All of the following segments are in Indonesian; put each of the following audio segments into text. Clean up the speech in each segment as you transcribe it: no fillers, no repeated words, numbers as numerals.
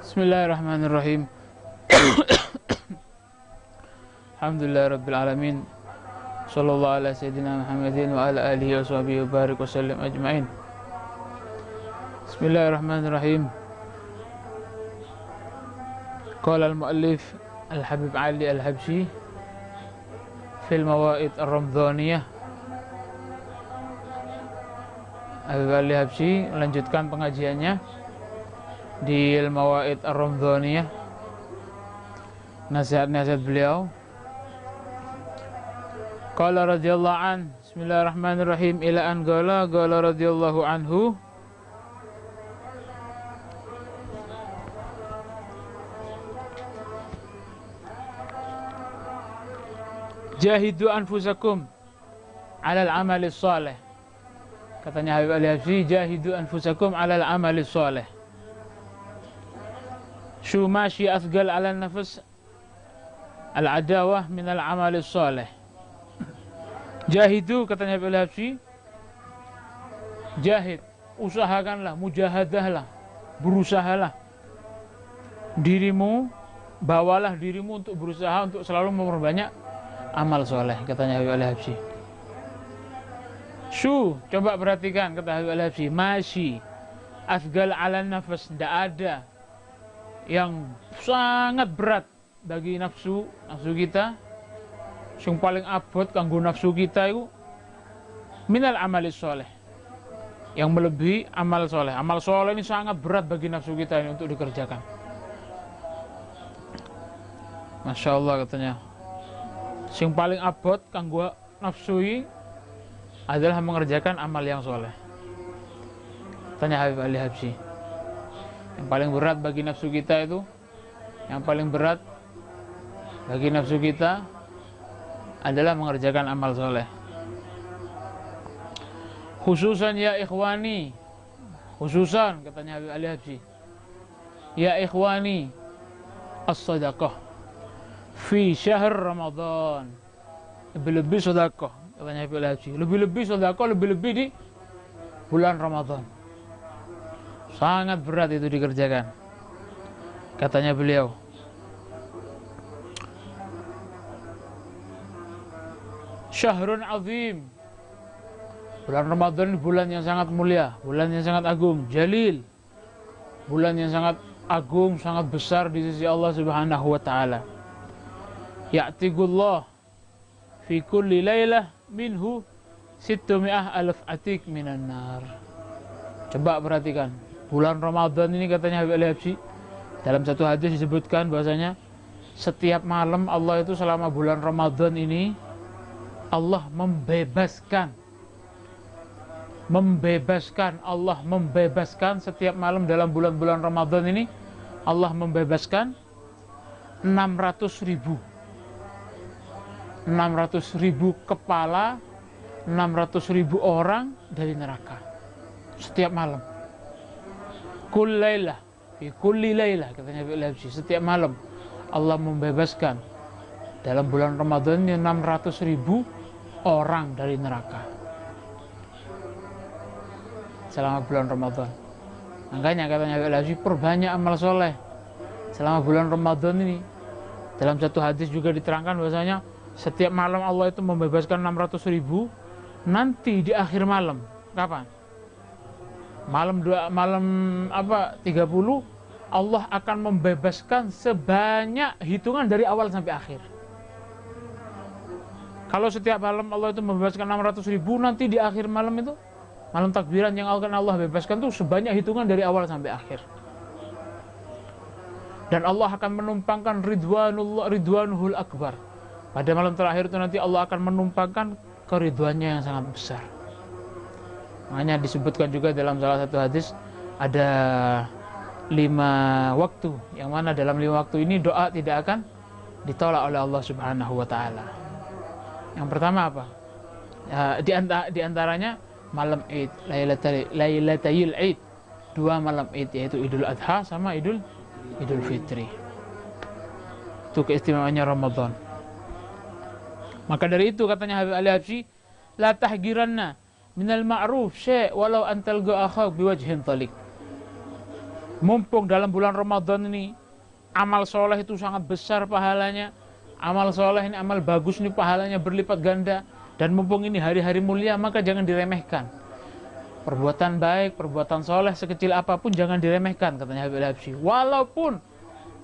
Bismillahirrahmanirrahim. Alhamdulillah alamin. Sallallahu ala sayyidina Muhammadin wa ala alihi wa sahbihi wa barik wa sallim ajma'in. Bismillahirrahmanirrahim. Qala al-muallif Al-Habib Ali Al-Habsyi fil Mawaid Ar-Ramadhaniyah. Habib Ali Habsyi melanjutkan pengajiannya di Al-Mawaid Ar-Ramadhaniyah, nasihat-nasihat beliau. Qala radhiyallahu an, bismillahirrahmanirrahim, ila an qala radhiyallahu anhu, jahidu anfusakum ala al-amali salih. Katanya Habib Ali Habsyi, jahidu anfusakum ala al-amali salih. Shu mashi athgal ala nafas al-adawah min al-amali salih. Jahidu, katanya Habib Ali Habsyi, jahid, usahakanlah, mujahadahlah, berusahalah dirimu, bawalah dirimu untuk berusaha untuk selalu memperbanyak amal soleh, katanya Habib Ali Habsyi. Shu, coba perhatikan, kata Habib Ali Habsyi, masyi athgal ala nafas, tidak ada yang sangat berat bagi nafsu kita, yang paling abot kanggo nafsu kita itu minal amali soleh, yang melebihi amal soleh. Amal soleh ini sangat berat bagi nafsu kita ini untuk dikerjakan. Masya Allah, katanya, yang paling abot kanggo nafsu ini adalah mengerjakan amal yang soleh. Tanya Habib Ali Habsyi, yang paling berat bagi nafsu kita itu, yang paling berat bagi nafsu kita adalah mengerjakan amal soleh. Khususan ya ikhwani, khususan, katanya Habib Ali Habsyi, ya ikhwani, as-sadaqah fi syahr Ramadan. Lebih-lebih sedekah, katanya Habib Ali Habsyi, lebih-lebih sedekah, lebih-lebih di bulan Ramadan. Sangat berat itu dikerjakan, katanya beliau. Syahrun azim, bulan Ramadan, bulan yang sangat mulia, bulan yang sangat agung, jalil, bulan yang sangat agung, sangat besar di sisi Allah Subhanahu wa taala. Ya'tiqullah fi kulli lailah minhu 600,000 atik minan nar. Coba perhatikan, bulan Ramadan ini, katanya Habib Ali Habsyi, dalam satu hadis disebutkan bahwasanya setiap malam Allah itu selama bulan Ramadan ini Allah membebaskan, Allah membebaskan setiap malam dalam bulan-bulan Ramadan ini, Allah membebaskan 600.000 kepala, 600.000 orang dari neraka setiap malam. Kullailah, fi kulli lailah, katanya Habib Ali Habsyi, setiap malam Allah membebaskan dalam bulan Ramadan ini 600.000 orang dari neraka selama bulan Ramadan. Makanya katanya Habib Ali Habsyi, perbanyak amal soleh selama bulan Ramadan ini. Dalam satu hadis juga diterangkan bahwasanya setiap malam Allah itu membebaskan 600.000. Nanti di akhir malam, kapan? Malam 30, Allah akan membebaskan sebanyak hitungan dari awal sampai akhir. Kalau setiap malam Allah itu membebaskan 600.000, nanti di akhir malam itu, malam takbiran yang akan Allah bebaskan itu sebanyak hitungan dari awal sampai akhir. Dan Allah akan menumpangkan ridwanuhul akbar. Pada malam terakhir itu nanti Allah akan menumpangkan keridwannya yang sangat besar. Makanya disebutkan juga dalam salah satu hadis, ada 5 waktu, yang mana dalam 5 waktu ini doa tidak akan ditolak oleh Allah Subhanahu wa taala. Yang pertama apa? Di antaranya malam Id, Lailatul Id, 2 malam Id, yaitu Idul Adha sama Idul Fitri. Itu keistimewaannya Ramadan. Maka dari itu, katanya Habib Ali Habsyi, la tahgiranna minal ma'ruf syai' walau antal akhak biwajhin talik. Mumpung dalam bulan Ramadan ini amal soleh itu sangat besar pahalanya. Amal soleh ini, amal bagus ini pahalanya berlipat ganda. Dan mumpung ini hari-hari mulia, maka jangan diremehkan. Perbuatan baik, perbuatan soleh sekecil apapun jangan diremehkan, katanya Habib Al-Habsyi. Walaupun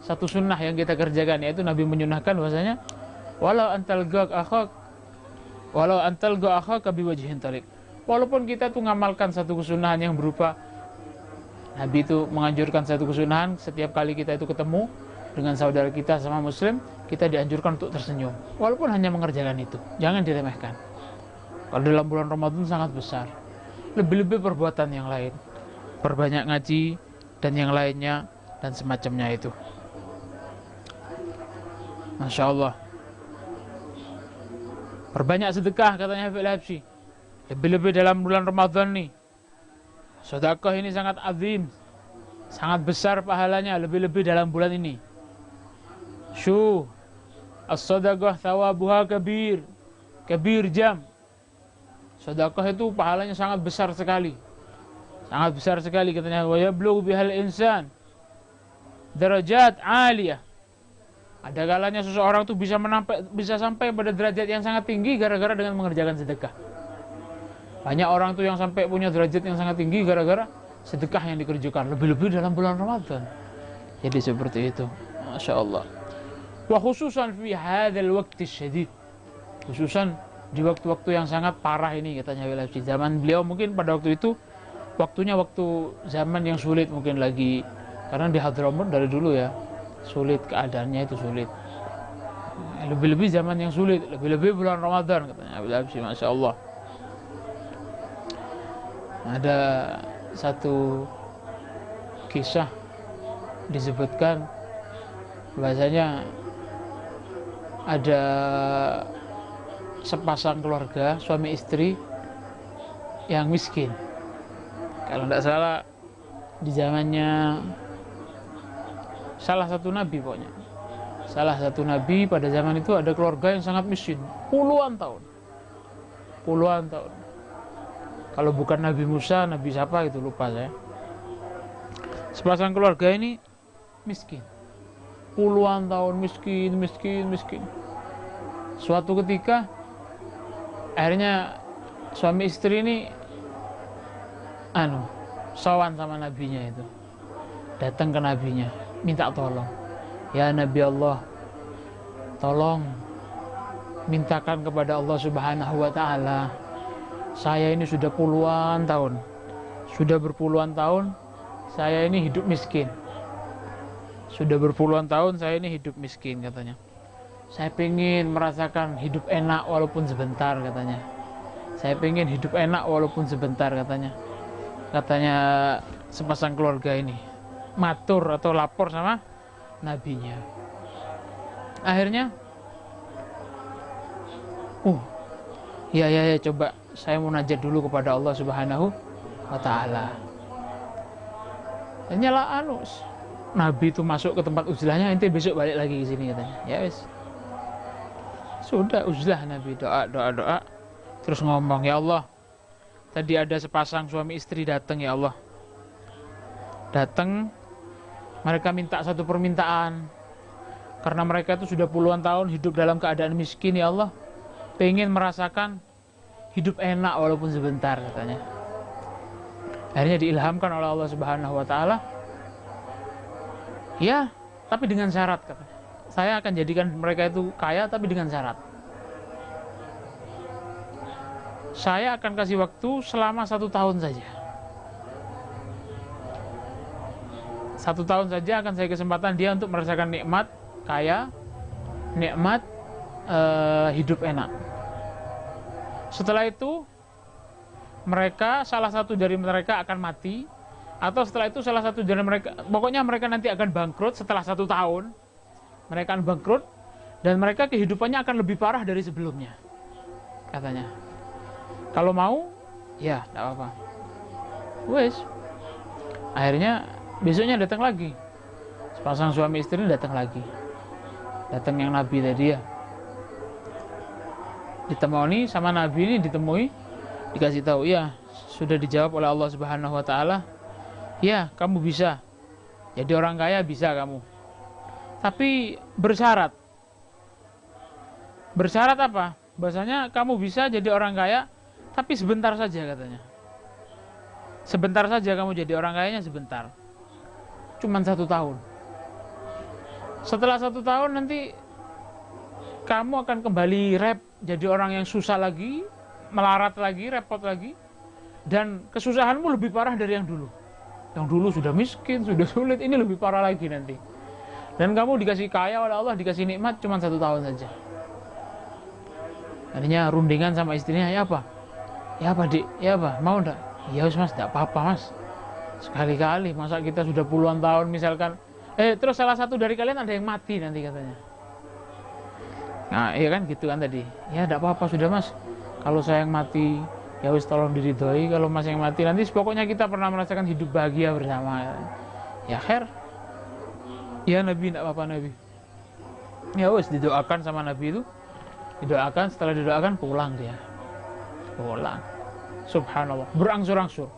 satu sunnah yang kita kerjakan, yaitu Nabi menyunahkan bahwasanya walau antal ga akhaka biwajhin talik. Walaupun kita tuh ngamalkan satu kesunahan yang berupa, Nabi itu menganjurkan satu kesunahan, setiap kali kita itu ketemu dengan saudara kita sama muslim, kita dianjurkan untuk tersenyum. Walaupun hanya mengerjakan itu, jangan diremehkan. Kalau dalam bulan Ramadan sangat besar. Lebih-lebih perbuatan yang lain. Perbanyak ngaji dan yang lainnya dan semacamnya itu. Masya Allah. Perbanyak sedekah, katanya Habib Al-Habsyi. Lebih-lebih dalam bulan Ramadan nih. Sedekah ini sangat azim, sangat besar pahalanya, lebih-lebih dalam bulan ini. As-sadaqah thawabuha kabir jam. Sedekah itu pahalanya sangat besar sekali. Sangat besar sekali, katanya wa yablughu bihal insan darajat aliyah. Ada kalanya seseorang itu bisa sampai pada derajat yang sangat tinggi gara-gara dengan mengerjakan sedekah. Banyak orang tuh yang sampai punya derajat yang sangat tinggi gara-gara sedekah yang dikerjakan, lebih-lebih dalam bulan Ramadan. Jadi seperti itu. Masya Allah. Wa khususan fi hadzal waqti syadid. Khususan di waktu-waktu yang sangat parah ini, katanya Habib Al-Habsyi. Zaman beliau mungkin pada waktu itu waktunya waktu zaman yang sulit mungkin lagi, karena di Hadramaut dari dulu ya sulit, keadaannya itu sulit. Lebih-lebih zaman yang sulit, lebih-lebih bulan Ramadan, katanya Habib Al-Habsyi. Masya Allah. Ada satu kisah disebutkan bahasanya ada sepasang keluarga suami istri yang miskin. Kalau tidak salah di zamannya salah satu nabi, pokoknya salah satu nabi pada zaman itu ada keluarga yang sangat miskin, puluhan tahun. Kalau bukan Nabi Musa, Nabi siapa gitu lupa saya. Sepasang keluarga ini miskin, puluhan tahun miskin. Suatu ketika akhirnya suami istri ini sowan sama nabinya itu, datang ke nabinya minta tolong, ya Nabi Allah, tolong mintakan kepada Allah Subhanahu wa Ta'ala, saya ini sudah berpuluhan tahun saya ini hidup miskin. Katanya. Saya pengen merasakan hidup enak walaupun sebentar, katanya. Katanya sepasang keluarga ini matur atau lapor sama nabinya. Akhirnya ya coba saya munajat dulu kepada Allah Subhanahu wa Ta'ala. Nyala Nabi itu masuk ke tempat uzlahnya, ente besok balik lagi ke sini, katanya. Ya wes. Sudah uzlah Nabi, doa. Terus ngomong, ya Allah, tadi ada sepasang suami istri datang, ya Allah. Datang, mereka minta satu permintaan. Karena mereka itu sudah puluhan tahun hidup dalam keadaan miskin, ya Allah. Pengen merasakan hidup enak walaupun sebentar, katanya. Akhirnya diilhamkan oleh Allah Subhanahu wa Ta'ala, ya, tapi dengan syarat, katanya. Saya akan jadikan mereka itu kaya, tapi dengan syarat. Saya akan kasih waktu selama 1 tahun saja. 1 tahun saja akan saya kesempatan dia untuk merasakan nikmat kaya, nikmat hidup enak. Setelah itu salah satu dari mereka akan mati, atau setelah itu salah satu dari mereka, pokoknya mereka nanti akan bangkrut. Setelah 1 tahun mereka akan bangkrut dan mereka kehidupannya akan lebih parah dari sebelumnya, katanya. Kalau mau, ya tidak apa-apa. Wes. Akhirnya besoknya datang lagi, sepasang suami istri datang lagi. Datang yang Nabi tadi ya, ditemui sama Nabi ini, dikasih tahu, ya sudah dijawab oleh Allah Subhanahu wa Ta'ala, ya kamu bisa Jadi orang kaya bisa kamu. Tapi bersyarat. Bersyarat apa? Bahasanya kamu bisa jadi orang kaya, tapi sebentar saja katanya. Sebentar saja kamu jadi orang kayanya, sebentar. Cuman 1 tahun. Setelah 1 tahun nanti kamu akan kembali jadi orang yang susah lagi, melarat lagi, repot lagi. Dan kesusahanmu lebih parah dari yang dulu. Yang dulu sudah miskin, sudah sulit, ini lebih parah lagi nanti. Dan kamu dikasih kaya oleh Allah, dikasih nikmat cuma 1 tahun saja. Artinya rundingan sama istrinya, ya apa? Ya apa dik? Ya apa? Mau enggak? Ya mas, enggak apa-apa mas. Sekali-kali, masa kita sudah puluhan tahun misalkan. Terus salah satu dari kalian ada yang mati nanti katanya. Nah iya kan gitu kan tadi. Ya enggak apa-apa sudah mas. Kalau saya yang mati, ya wis tolong diridhoi. Kalau mas yang mati nanti pokoknya kita pernah merasakan hidup bahagia bersama. Ya khair. Ya Nabi, enggak apa-apa Nabi. Ya wis didoakan sama Nabi itu. Didoakan, setelah didoakan pulang dia. Pulang. Subhanallah, berangsur-angsur.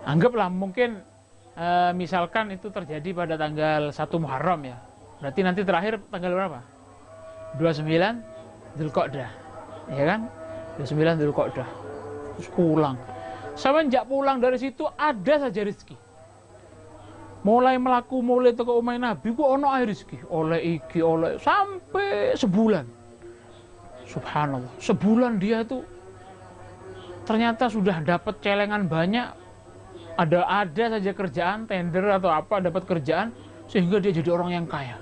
Anggaplah mungkin misalkan itu terjadi pada tanggal 1 Muharram ya. Berarti nanti terakhir tanggal berapa? 29 Dzulqa'dah. Ya kan? 29 Dzulqa'dah. Terus pulang. Semenjak pulang dari situ ada saja rezeki. Mulai melaku, mulai toko umay Nabi ku ono ae rezeki. Oleh iki, oleh sampai sebulan. Subhanallah, sebulan dia itu ternyata sudah dapat celengan banyak, ada saja kerjaan, tender atau apa, dapat kerjaan, sehingga dia jadi orang yang kaya.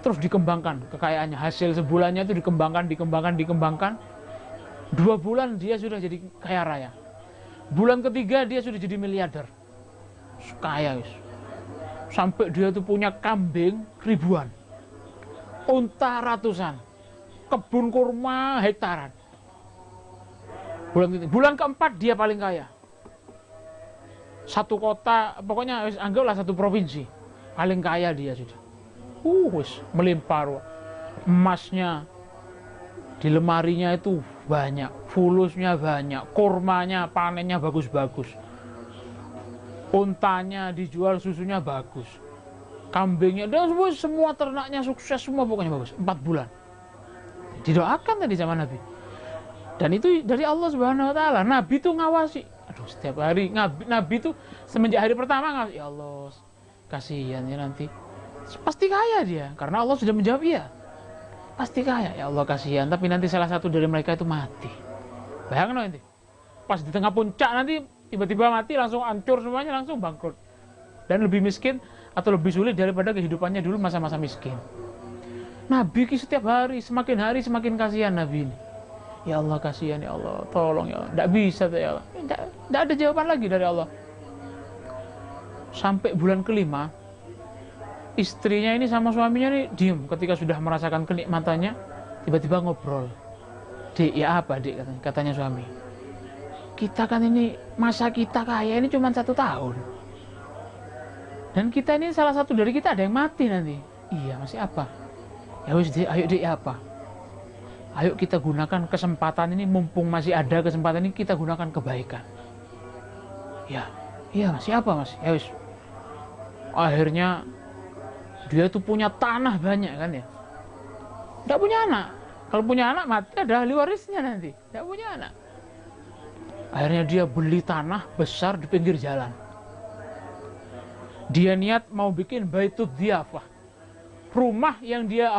Terus dikembangkan kekayaannya, hasil sebulannya itu dikembangkan. 2 bulan dia sudah jadi kaya raya. Bulan ketiga dia sudah jadi miliarder, kaya guys. Sampai dia tuh punya kambing ribuan, unta ratusan, kebun kurma hektaran. Bulan keempat dia paling kaya. 1 kota, pokoknya anggaplah 1 provinsi, paling kaya dia sudah. Melimpah. Emasnya di lemarinya itu banyak, fulusnya banyak, kurmanya panennya bagus-bagus, untanya dijual susunya bagus, kambingnya dan semua ternaknya sukses semua, pokoknya bagus. 4 bulan didoakan tadi sama Nabi, dan itu dari Allah Subhanahu Wa Taala. Nabi itu ngawasi, setiap hari Nabi itu semenjak hari pertama ngawasi. Ya Allah, kasihan ya nanti pasti kaya dia, karena Allah sudah menjawab iya, pasti kaya. Ya Allah kasihan, tapi nanti salah satu dari mereka itu mati. Bayangkan nanti pas di tengah puncak nanti tiba-tiba mati, langsung hancur semuanya, langsung bangkrut dan lebih miskin atau lebih sulit daripada kehidupannya dulu masa-masa miskin. Nabi setiap hari semakin kasihan Nabi ini. Ya Allah kasihan, ya Allah tolong ya Allah. Tidak bisa ya Allah. Tidak ada jawaban lagi dari Allah. Sampai bulan kelima, istrinya ini sama suaminya ini diem ketika sudah merasakan kenikmatannya. Tiba-tiba ngobrol. Dek, ya apa dek, katanya suami. Kita kan ini masa kita kaya ini cuma 1 tahun. Dan kita ini salah satu dari kita ada yang mati nanti. Iya, masih apa? Ya wis dek, ayo dek, ya apa? Ayo kita gunakan kesempatan ini, mumpung masih ada kesempatan ini, kita gunakan kebaikan. Ya, iya masih apa mas? Ya wis. Akhirnya dia tuh punya tanah banyak kan ya. Tidak punya anak. Kalau punya anak mati ada ahli warisnya nanti. Tidak punya anak. Akhirnya dia beli tanah besar di pinggir jalan. Dia niat mau bikin Baitud Dhiyafah. Rumah yang dia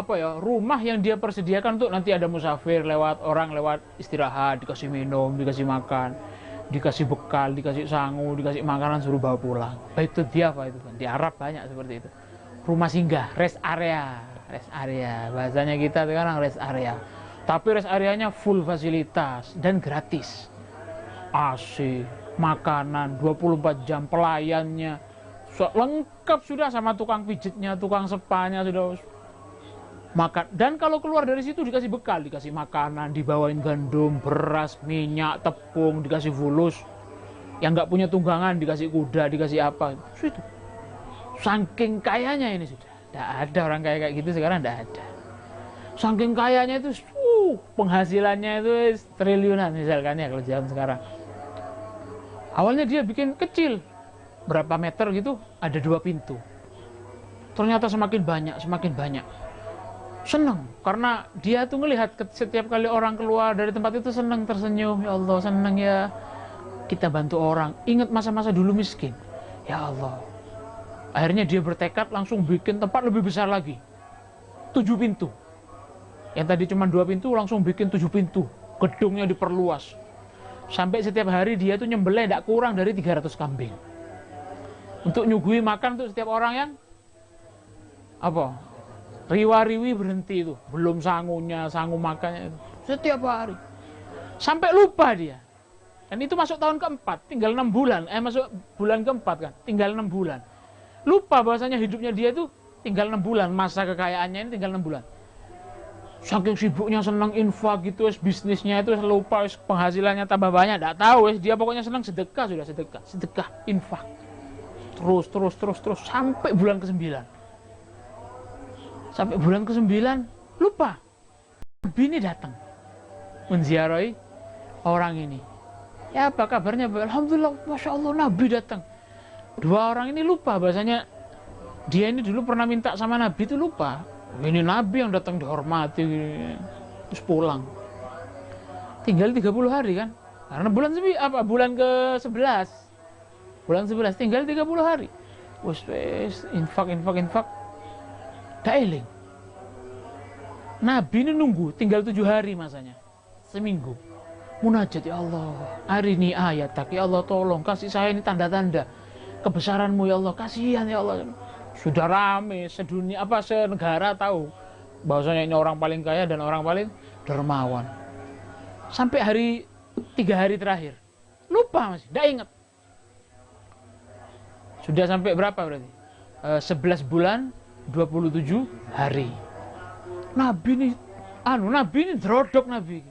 persediakan untuk nanti ada musafir lewat, orang lewat istirahat, dikasih minum, dikasih makan, dikasih bekal, dikasih sangu, dikasih makanan, suruh bawa pulang. Baitud Dhiyafah itu kan di Arab banyak seperti itu. Rumah singgah, rest area, bahasanya kita sekarang rest area. Tapi rest areanya full fasilitas dan gratis. AC, makanan 24 jam, pelayannya lengkap sudah, sama tukang pijitnya, tukang sepanya sudah makan. Dan kalau keluar dari situ dikasih bekal, dikasih makanan, dibawain gandum, beras, minyak, tepung, dikasih fulus. Yang nggak punya tunggangan dikasih kuda, dikasih apa. Itu saking kayanya ini sudah. Tidak ada orang kaya kayak gitu sekarang, tidak ada. Saking kayanya itu, penghasilannya itu triliunan misalkan ya kalau zaman sekarang. Awalnya dia bikin kecil, berapa meter gitu, ada 2 pintu. Ternyata semakin banyak. Senang, karena dia tuh ngelihat setiap kali orang keluar dari tempat itu senang, tersenyum. Ya Allah, senang ya kita bantu orang. Ingat masa-masa dulu miskin. Ya Allah. Akhirnya dia bertekad langsung bikin tempat lebih besar lagi. 7 pintu. Yang tadi cuma 2 pintu, langsung bikin 7 pintu. Gedungnya diperluas. Sampai setiap hari dia tuh nyembelih tidak kurang dari 300 kambing. Untuk nyuguhi makan untuk setiap orang yang riwa-riwi berhenti itu, belum sangunya, sangu makannya itu. Setiap hari. Sampai lupa dia. Dan itu masuk tahun keempat, tinggal 6 bulan. Masuk bulan keempat kan, tinggal 6 bulan. Lupa bahwasanya hidupnya dia itu tinggal 6 bulan, masa kekayaannya ini tinggal 6 bulan. Saking sibuknya senang infak gitu, bisnisnya itu lupa, penghasilannya tambah banyak, tidak tahu, dia pokoknya senang sedekah, sudah sedekah, infak. Terus, sampai bulan ke-9. Sampai bulan ke-9, lupa. Nabi ini datang menziarahi orang ini. Ya apa kabarnya? Alhamdulillah, Masya Allah, Nabi datang. 2 orang ini lupa bahasanya dia ini dulu pernah minta sama Nabi, itu lupa. Ini Nabi yang datang dihormati, terus pulang. Tinggal 30 hari kan? Karena bulan ke-11. Bulan 11 tinggal 30 hari. Wes infak. Dailing. Nabi ini nunggu tinggal 7 hari masanya. Seminggu. Munajat, ya Allah, hari ini ayat, ya Allah tolong kasih saya ini tanda-tanda kebesaranmu ya Allah, kasihan ya Allah. Sudah rame sedunia, senegara tahu bahwasanya ini orang paling kaya dan orang paling dermawan. Sampai 3 hari terakhir lupa, masih tidak ingat. Sudah sampai berapa berarti? 11 bulan 27 hari. Nabi ini drodok Nabi.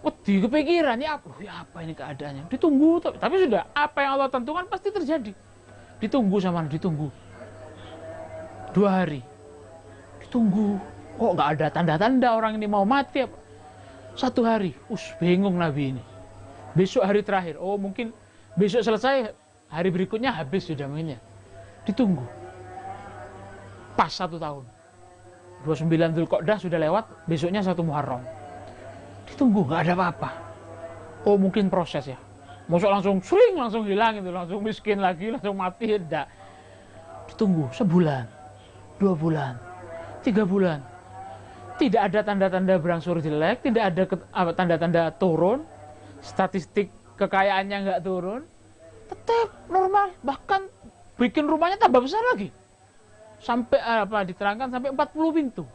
Wedi kepikiran, ya apa ini keadaannya? Ditunggu, tapi sudah apa yang Allah tentukan pasti terjadi. Ditunggu 2 hari. Ditunggu. Kok nggak ada tanda-tanda orang ini mau mati? 1 hari. Bingung Nabi ini. Besok hari terakhir. Mungkin besok selesai, hari berikutnya habis sudah mainnya. Ditunggu. Pas 1 tahun. 29 Dzulqa'dah sudah lewat, besoknya 1 Muharram. Ditunggu, nggak ada apa-apa. Mungkin proses ya. Masuk langsung hilang itu, langsung miskin lagi, langsung mati, tidak. Ditunggu sebulan, 2 bulan, 3 bulan. Tidak ada tanda-tanda berangsur jelek, tidak ada tanda-tanda turun, statistik kekayaannya nggak turun, tetap normal, bahkan bikin rumahnya tambah besar lagi. Sampai diterangkan sampai 40 pintu.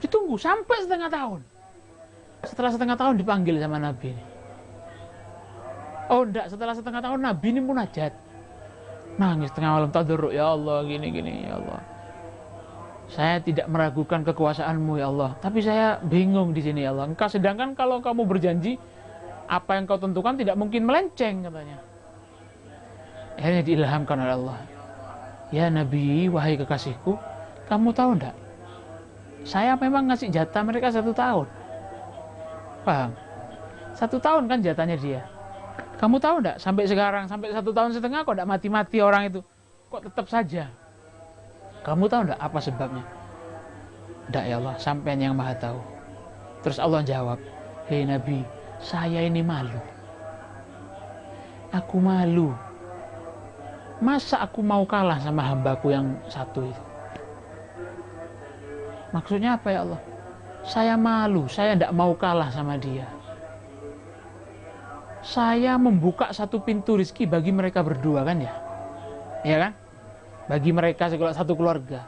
Ditunggu sampai setengah tahun. Setelah setengah tahun dipanggil sama Nabi. Setelah setengah tahun Nabi ini munajat. Nangis tengah malam, tadarruk, ya Allah, gini ya Allah. Saya tidak meragukan kekuasaanmu ya Allah, tapi saya bingung di sini ya Allah. Sedangkan kalau kamu berjanji, apa yang kau tentukan tidak mungkin melenceng, katanya. Akhirnya diilhamkan oleh Allah. Ya Nabi, wahai kekasihku, kamu tahu enggak? Saya memang ngasih jatah mereka 1 tahun. Paham? 1 tahun kan jatahnya dia. Kamu tahu enggak? Sampai sekarang, sampai 1,5 tahun kok enggak mati-mati orang itu. Kok tetap saja? Kamu tahu enggak apa sebabnya? Enggak ya Allah, sampean yang maha tahu. Terus Allah jawab, hei Nabi, saya ini malu. Aku malu. Masa aku mau kalah sama hambaku yang 1 itu? Maksudnya apa ya Allah? Saya malu, saya tidak mau kalah sama dia. Saya membuka 1 pintu rezeki bagi mereka berdua kan ya? Iya kan? Bagi mereka 1 keluarga.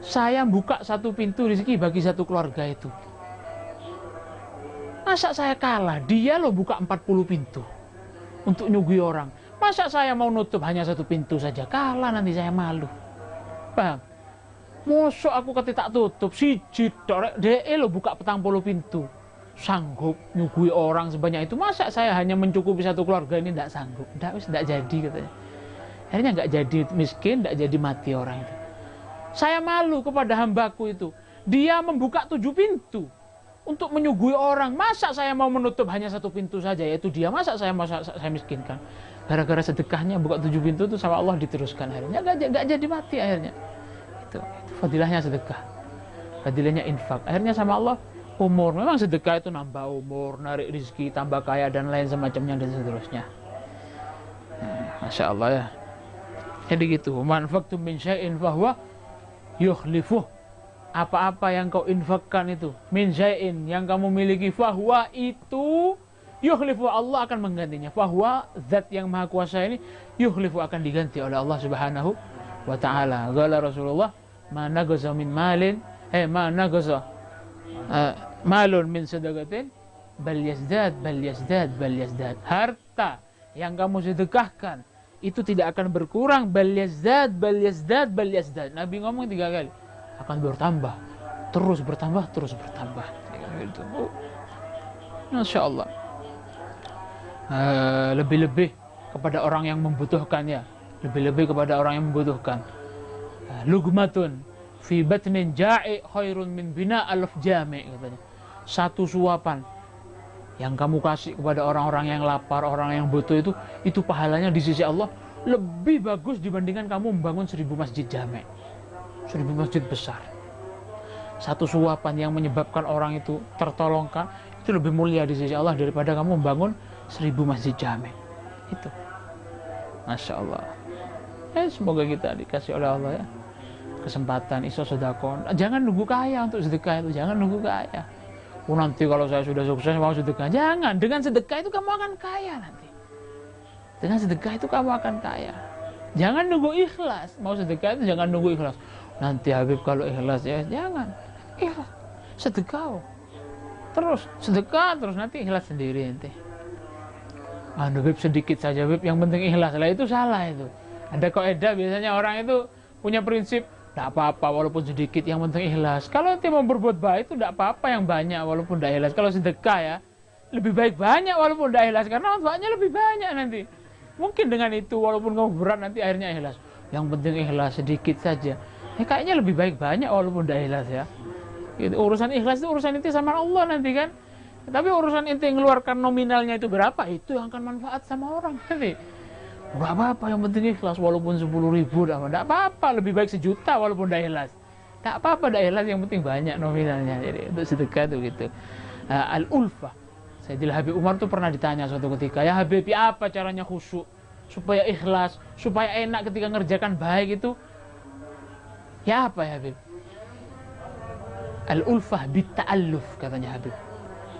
Saya buka 1 pintu rezeki bagi 1 keluarga itu. Masa saya kalah? Dia loh buka 40 pintu untuk nyuguhi orang. Masa saya mau nutup hanya 1 pintu saja? Kalah nanti saya malu. Paham? Mosok aku ketika tutup siji DE lo buka 40 pintu. Sanggup nyuguhi orang sebanyak itu. Masa saya hanya mencukupi 1 keluarga ini tidak sanggup? Tidak jadi katanya. Akhirnya nggak jadi miskin, nggak jadi mati orang itu. Saya malu kepada hambaku itu. Dia membuka 7 pintu untuk menyuguhi orang. Masa saya mau menutup hanya satu pintu saja, yaitu dia? Masa saya miskinkan? Gara-gara sedekahnya buka 7 pintu itu sama Allah diteruskan akhirnya. Gak jadi mati akhirnya. Itu fadilahnya sedekah. Fadilahnya infak. Akhirnya sama Allah umur. Memang sedekah itu nambah umur, narik rezeki, tambah kaya dan lain semacamnya dan seterusnya. Masya Allah ya. Jadi gitu. Manfaqtum min syai'in fahuwa yukhlifuh. Apa-apa yang kau infakkan itu, min syai'in, yang kamu miliki, fahuwa itu yukhlifu, Allah akan menggantinya. Fahuwa, zat yang maha kuasa ini, yukhlifu, akan diganti oleh Allah subhanahu wa ta'ala. Qala Rasulullah, ma nagaza min malin, ma nagaza malun min sadaqatin, bal yazdad, bal yazdad, bal yazdad. Harta yang kamu sedekahkan itu tidak akan berkurang, bal yazdad, bal yazdad, bal yazdad. Nabi ngomong 3 kali, akan bertambah, terus bertambah, terus bertambah. Gitu. Masya Allah. Lebih-lebih kepada orang yang membutuhkannya, lebih-lebih kepada orang yang membutuhkan. Lugmatun fi batnin ja'i khairun min bina alf jami', katanya. Satu suapan yang kamu kasih kepada orang-orang yang lapar, orang yang butuh, itu pahalanya di sisi Allah lebih bagus dibandingkan kamu membangun 1000 masjid jami', 1000 masjid besar. Satu suapan yang menyebabkan orang itu tertolongkan itu lebih mulia di sisi Allah daripada kamu membangun 1000 masjid jami'. Itu. Masya Allah. Semoga kita dikasih oleh Allah ya kesempatan iso sedekah. Jangan nunggu kaya untuk sedekah itu, jangan nunggu kaya. Nanti kalau saya sudah sukses mau sedekah. Jangan, dengan sedekah itu kamu akan kaya nanti. Dengan sedekah itu kamu akan kaya. Jangan nunggu ikhlas. Mau sedekah itu jangan nunggu ikhlas. Nanti Habib kalau ikhlas ya, jangan. Ikhlas. Sedekah. Terus sedekah terus nanti ikhlas sendiri nanti. Habib sedikit saja Habib, yang penting ikhlas. Lah itu salah itu. Ada kaidah biasanya orang itu punya prinsip, tidak apa-apa walaupun sedikit, yang penting ikhlas. Kalau nanti mau berbuat baik itu tidak apa-apa yang banyak walaupun tidak ikhlas. Kalau sedekah ya, lebih baik banyak walaupun tidak ikhlas, karena manfaatnya lebih banyak nanti. Mungkin dengan itu walaupun kamu berat nanti akhirnya ikhlas. Yang penting ikhlas sedikit saja. Kayaknya lebih baik banyak walaupun tidak ikhlas ya. Gitu. Urusan ikhlas itu urusan inti sama Allah nanti kan. Tapi urusan inti mengeluarkan nominalnya itu berapa, itu yang akan manfaat sama orang nanti. Gak apa-apa, yang penting ikhlas walaupun 10.000, tidak apa-apa, lebih baik 1 juta walaupun tidak ikhlas. Tak apa-apa tidak ikhlas, yang penting banyak nominalnya. Jadi untuk sedekah itu gitu. Al-ulfah. Sayyidil Habib Umar tuh pernah ditanya suatu ketika, ya Habib, apa caranya khusyuk supaya ikhlas, supaya enak ketika ngerjakan baik itu? Ya apa ya Habib? Al-ulfah bitta'alluf, katanya Habib.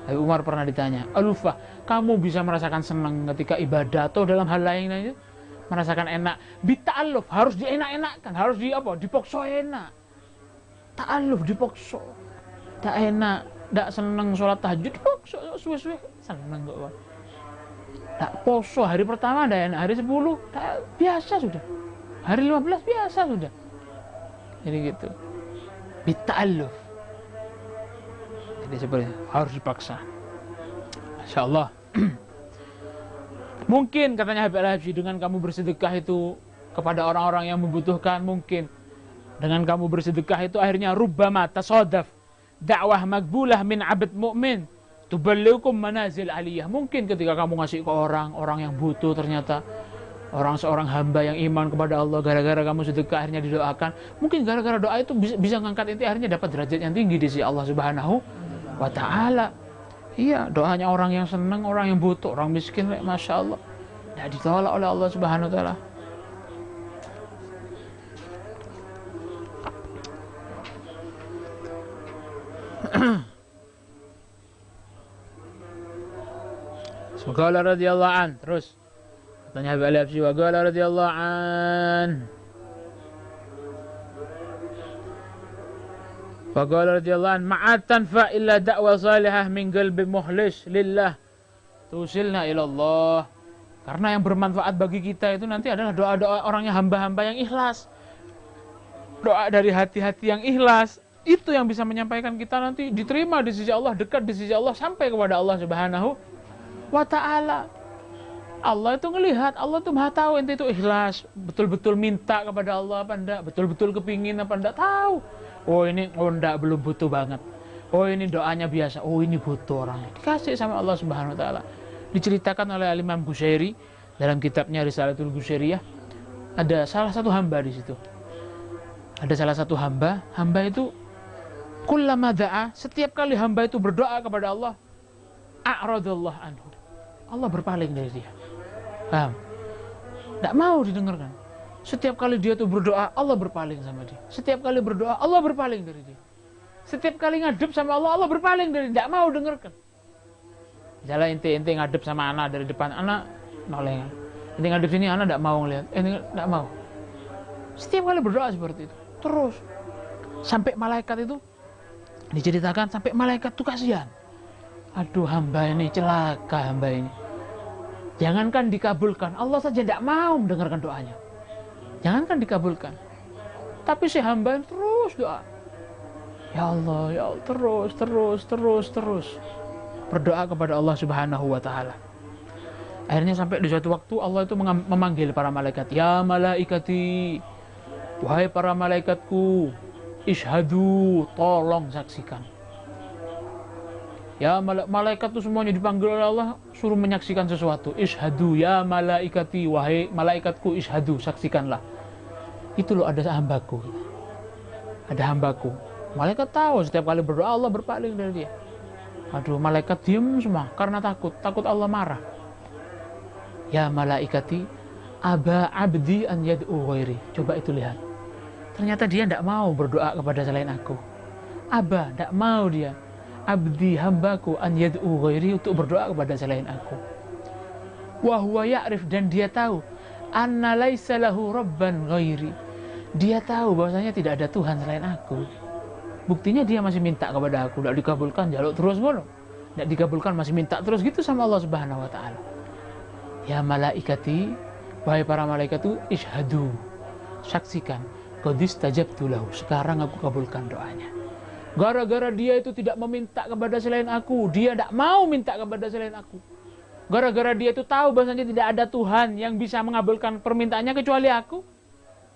Habib Umar pernah ditanya, al-ulfah, kamu bisa merasakan senang ketika ibadah atau dalam hal lain itu, merasakan enak. Bitta'alluf, harus dienak-enakkan, harus dipokso enak. Ta'alluf, dipokso. Tak enak, tak senang sholat tahajud, dipokso, suwe-suwe, senang kok. Tak poso, hari pertama ada enak, hari 10, biasa sudah. Hari 15 biasa sudah. Jadi gitu. Bitta'alluf. Jadi seperti harus dipaksa. Masya Allah. Mungkin katanya Habib Al-Habsyi, dengan kamu bersedekah itu kepada orang-orang yang membutuhkan, mungkin dengan kamu bersedekah itu akhirnya rubbama tasodaf dakwah makbulah min abd mu'min tuballiukum manazil aliyah. Mungkin ketika kamu ngasih ke orang yang butuh, ternyata seorang hamba yang iman kepada Allah, gara-gara kamu sedekah akhirnya didoakan. Mungkin gara-gara doa itu bisa ngangkat inti, akhirnya dapat derajat yang tinggi di sisi Allah Subhanahu wa ta'ala. Iya, doanya orang yang senang, orang yang butuh, orang miskin, Masya Allah, tidak ditolak oleh Allah Subhanahu wa ta'ala. Qala radhiyallahu an, terus katanya Habib Al-Habsyi, wa qala radhiyallahu an, wa qala radhiyallahu an, ma'at tanfa illa da'wa salihah min qalbi mukhlis lillah tusilna ila Allah. Karena yang bermanfaat bagi kita itu nanti adalah doa-doa orang yang hamba-hamba yang ikhlas. Doa dari hati-hati yang ikhlas, itu yang bisa menyampaikan kita nanti diterima di sisi Allah, dekat di sisi Allah, sampai kepada Allah Subhanahu wa ta'ala. Allah itu ngelihat, Allah itu maha tahu ente itu ikhlas, betul-betul minta kepada Allah apa enggak, betul-betul kepingin apa enggak, tahu. Oh ini, oh enggak, belum butuh banget. Oh ini doanya biasa, oh ini butuh orangnya. Dikasih sama Allah Subhanahu wa taala. Diceritakan oleh Imam Bushairi dalam kitabnya Risalatul Bushairiyah, ada salah satu hamba di situ. Ada salah satu hamba itu kullama da'a, setiap kali hamba itu berdoa kepada Allah, a'radallah anhu. Allah berpaling dari dia. Paham? Tidak mau didengarkan. Setiap kali dia tuh berdoa, Allah berpaling sama dia. Setiap kali berdoa, Allah berpaling dari dia. Setiap kali ngadep sama Allah, Allah berpaling dari dia. Tidak mau dengarkan. Misalnya inti ngadep sama anak dari depan, anak noleh. Inti ngadep sini, anak tidak mau ngelihat. Tidak mau. Setiap kali berdoa seperti itu. Terus. Sampai malaikat itu, diceritakan sampai malaikat tuh kasihan. Aduh hamba ini, celaka hamba ini. Jangankan dikabulkan, Allah saja tidak mau mendengarkan doanya. Jangankan dikabulkan. Tapi si hamba ini terus doa. Ya Allah, ya Allah, terus berdoa kepada Allah Subhanahu wa taala. Akhirnya sampai di suatu waktu Allah itu memanggil para malaikat, ya malaikati, wahai para malaikatku, ishadu, tolong saksikan. Ya malaikat itu semuanya dipanggil oleh Allah, suruh menyaksikan sesuatu. Ishadu, ya malaikati, wahai malaikatku, ishadu, saksikanlah. Itu loh ada hambaku. Ada hambaku. Malaikat tahu setiap kali berdoa Allah berpaling dari dia. Aduh, malaikat diam semua karena takut Allah marah. Ya malaikati, aba abdi an yad'u ghairi. Coba itu lihat. Ternyata dia tidak mau berdoa kepada selain aku. Aba, tidak mau dia. Abdi hambaku an yad'u ghairi, untuk berdoa kepada selain aku. Wa huwa ya'rif, dan dia tahu anna laisa lahu rabban ghairi. Dia tahu bahwasanya tidak ada Tuhan selain aku. Buktinya dia masih minta kepada aku, tidak dikabulkan, jaluk terus ngono. Tidak dikabulkan masih minta terus gitu sama Allah Subhanahu wa taala. Ya malaikati, wahai para malaikat itu, ishadu, saksikan, qad istajabtu lahu, sekarang aku kabulkan doanya. Gara-gara dia itu tidak meminta kepada selain aku, dia tidak mau minta kepada selain aku. Gara-gara dia itu tahu bahwasanya tidak ada Tuhan yang bisa mengabulkan permintaannya kecuali aku,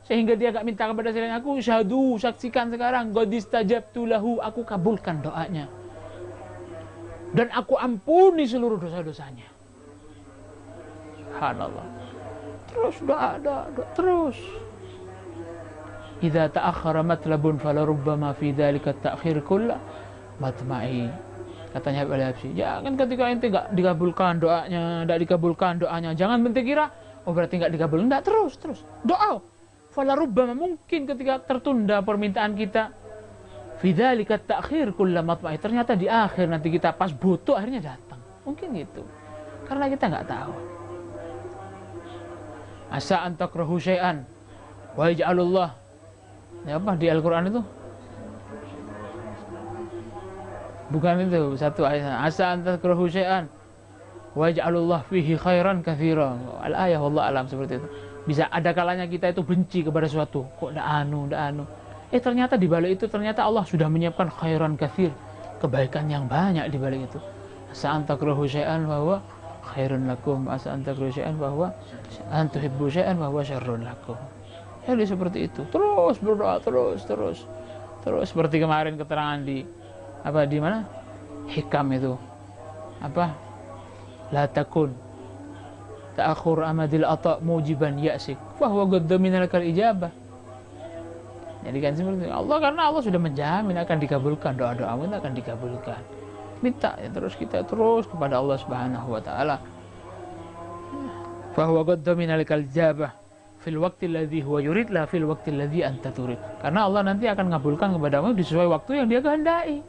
sehingga dia gak minta kepada selain aku. Syahadu, saksikan sekarang, qad istajabtu lahu, aku kabulkan doanya. Dan aku ampuni seluruh dosa-dosanya. Subhanallah. Terus doa terus. Idza ta'akhkhara matlabun fala rubbama fi dzalika at-ta'khir kullu matma'i. Katanya Habib Al-Habsyi, jangan ketika ente enggak dikabulkan doanya, jangan ente kira oh berarti enggak dikabul. Enggak, terus doa. Fala rubbama, mungkin ketika tertunda permintaan kita, fi dzalika at-ta'khir kullu matma'i, ternyata di akhir nanti kita pas butuh akhirnya datang. Mungkin gitu. Karena kita enggak tahu. Asa an takrahu syai'an wa yaj'alullah. Ya apa di Al-Qur'an itu? Bukan itu, satu ayat. Asa an takrahu syai'an wa yaj'alullah fihi khairan katsira. Al-ayah wallahu alam, seperti itu. Bisa ada kalanya kita itu benci kepada sesuatu, kok ndak anu. Ternyata di balik itu ternyata Allah sudah menyiapkan khairan katsir, kebaikan yang banyak di balik itu. Asa an takrahu syai'an wa huwa khairun lakum, asa an takrahu syai'an wa huwa an tuhibbu syai'an wa huwa syarrun lakum. Jadi seperti itu. Terus berdoa terus. Seperti kemarin keterangan di mana? Hikam itu. La takun ta'akhur amadil ata' mujiban ya'sik fa huwa qadda minal ijabah. Jadi kan seperti itu. Karena Allah sudah menjamin akan dikabulkan, doa-doamu itu akan dikabulkan. Minta ya, kita terus kepada Allah Subhanahu wa taala. Fa huwa qadda minal ijabah fil waqti alladhi huwa yurid la fil waqti alladhi anta turid. Karena Allah nanti akan mengabulkan kepadamu sesuai waktu yang Dia kehendaki.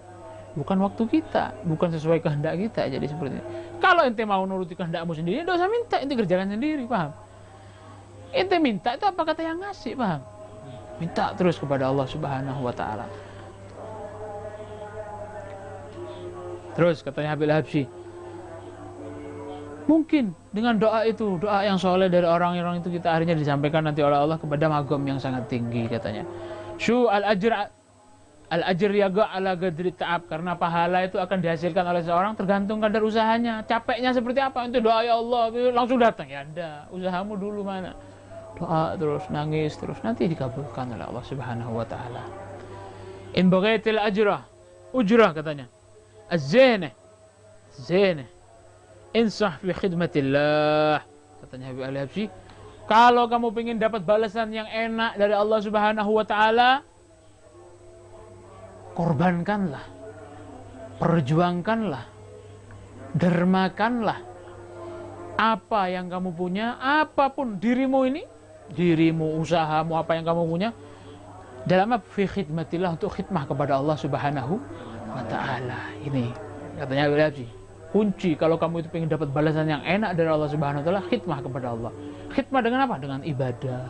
Bukan waktu kita, bukan sesuai kehendak kita. Jadi seperti itu. Kalau ente mau nuruti kehendakmu sendiri, enggak usah minta, ente kerjakan sendiri, paham? Ente minta itu apa kata yang ngasih, paham? Minta terus kepada Allah Subhanahu wa taala. Terus katanya Habib Al-Habsyi, mungkin dengan doa itu, doa yang soleh dari orang-orang itu, kita akhirnya disampaikan nanti oleh Allah kepada magom yang sangat tinggi, katanya. Al-ajr yaga ala qadri ta'ab, karena pahala itu akan dihasilkan oleh seorang tergantung kadar usahanya. Capeknya seperti apa, itu doa ya Allah langsung datang, ya ada. Usahamu dulu mana? Doa terus, nangis terus, nanti dikabulkan oleh Allah Subhanahu wa taala. In baghaitil ajra ujrah katanya. Az-zinah. Zinah. Insah fi khidmatillah. Katanya Habib Ali Habsyi, kalau kamu ingin dapat balasan yang enak dari Allah Subhanahu wa taala, korbankanlah, perjuangkanlah, dermakanlah apa yang kamu punya, apapun dirimu ini, dirimu, usahamu, apa yang kamu punya, dalam fi khidmatillah, untuk khidmah kepada Allah Subhanahu wa taala. Ini katanya Habib Ali Habsyi, kunci kalau kamu itu ingin dapat balasan yang enak dari Allah Subhanahu wa taala, khidmah kepada Allah. Khidmah dengan apa? Dengan ibadah,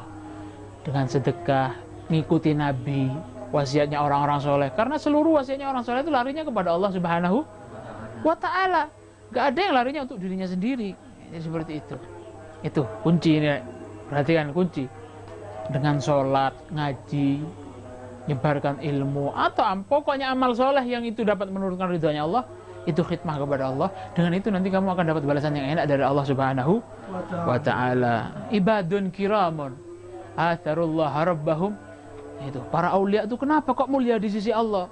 dengan sedekah, ngikuti Nabi, wasiatnya orang-orang soleh. Karena seluruh wasiatnya orang soleh itu larinya kepada Allah Subhanahu wa ta'ala. Gak ada yang larinya untuk dirinya sendiri. Jadi seperti itu. Itu kunci ini. Perhatikan kunci. Dengan sholat, ngaji, nyebarkan ilmu, atau pokoknya amal soleh yang itu dapat menurunkan ridhonya Allah, itu khidmah kepada Allah. Dengan itu nanti kamu akan dapat balasan yang enak dari Allah Subhanahu wa ta'ala. Ibadun kiramun atharullah rabbahum. Itu para aulia itu kenapa kok mulia di sisi Allah?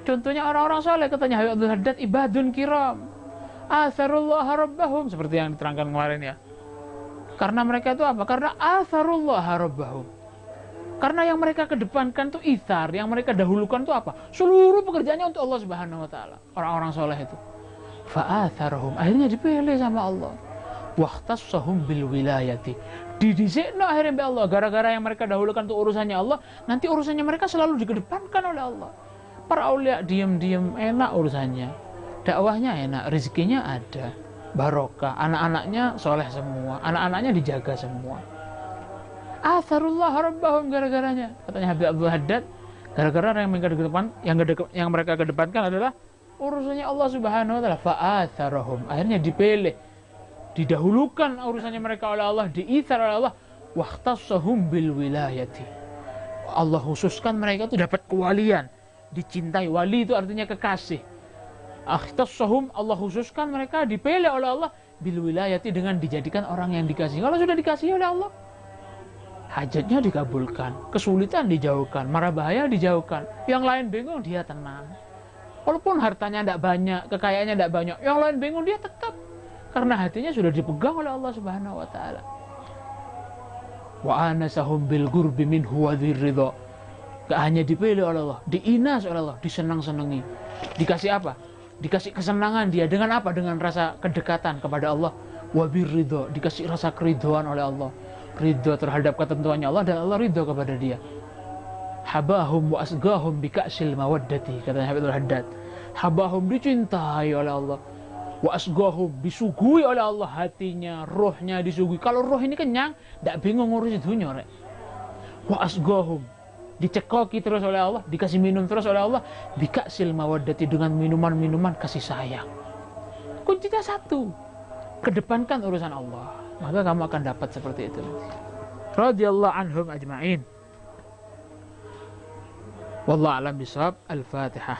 Contohnya orang-orang soleh, katanya Habib Abdul Haddad, ibadun kiram atharullah rabbahum, seperti yang diterangkan kemarin ya. Karena mereka itu apa? Karena atharullah rabbahum. Karena yang mereka kedepankan itu ithar, yang mereka dahulukan itu apa? Seluruh pekerjaannya untuk Allah Subhanahu wa taala. Orang-orang soleh itu. Fa'atharhum, akhirnya dipilih sama Allah. Wahtassahum bil wilayati. Didisikno akhirnya oleh Allah, gara-gara yang mereka dahulukan untuk urusannya Allah, nanti urusannya mereka selalu dikedepankan oleh Allah. Para aulia diam-diam enak urusannya. Dakwahnya enak, rezekinya ada, barokah, anak-anaknya soleh semua, anak-anaknya dijaga semua. Atharullah rabbahum, gara-garanya, katanya Habib Abdul Haddad, gara-gara yang mereka kedepankan adalah urusannya Allah Subhanahu wa taala. Fa'atharahum, akhirnya dipilih, didahulukan urusannya mereka oleh Allah, diithar oleh Allah. Wahtassahum bil wilayati, Allah khususkan mereka itu dapat kewalian, dicintai. Wali itu artinya kekasih. Akhtassahum, Allah khususkan mereka, dipilih oleh Allah bil wilayati, dengan dijadikan orang yang dikasihi. Kalau sudah dikasihi oleh Allah, hajatnya dikabulkan, kesulitan dijauhkan, mara bahaya dijauhkan, yang lain bingung dia tenang. Walaupun hartanya tidak banyak, kekayaannya tidak banyak, yang lain bingung dia tetap, karena hatinya sudah dipegang oleh Allah Subhanahu wa taala. Wa anasahum bil gurbi minhu wa dzirridha. Gak hanya dipilih oleh Allah, diinas oleh Allah, disenang-senangi. Dikasih apa? Dikasih kesenangan dia dengan apa? Dengan rasa kedekatan kepada Allah. Wa birridha, dikasih rasa keridhaan oleh Allah. Ridho terhadap ketentuannya Allah, dan Allah ridho kepada dia. Habahum wa asgahum bika'sil mawaddati, katanya Habib Abdul Haddad. Habahum, dicintai oleh Allah. Wa asgahum, disuguhi oleh Allah, hatinya, rohnya disuguhi. Kalau roh ini kenyang, tidak bingung ngurus dunia, rek. Wa asgahum, dicekoki terus oleh Allah, dikasih minum terus oleh Allah, bika'sil mawaddati, dengan minuman-minuman kasih sayang. Kuncinya satu, kedepankan urusan Allah, maka kamu akan dapat seperti itu nanti. Radhiyallahu anhum ajma'in. Wallahu a'lam bishawab. Al-Fatihah.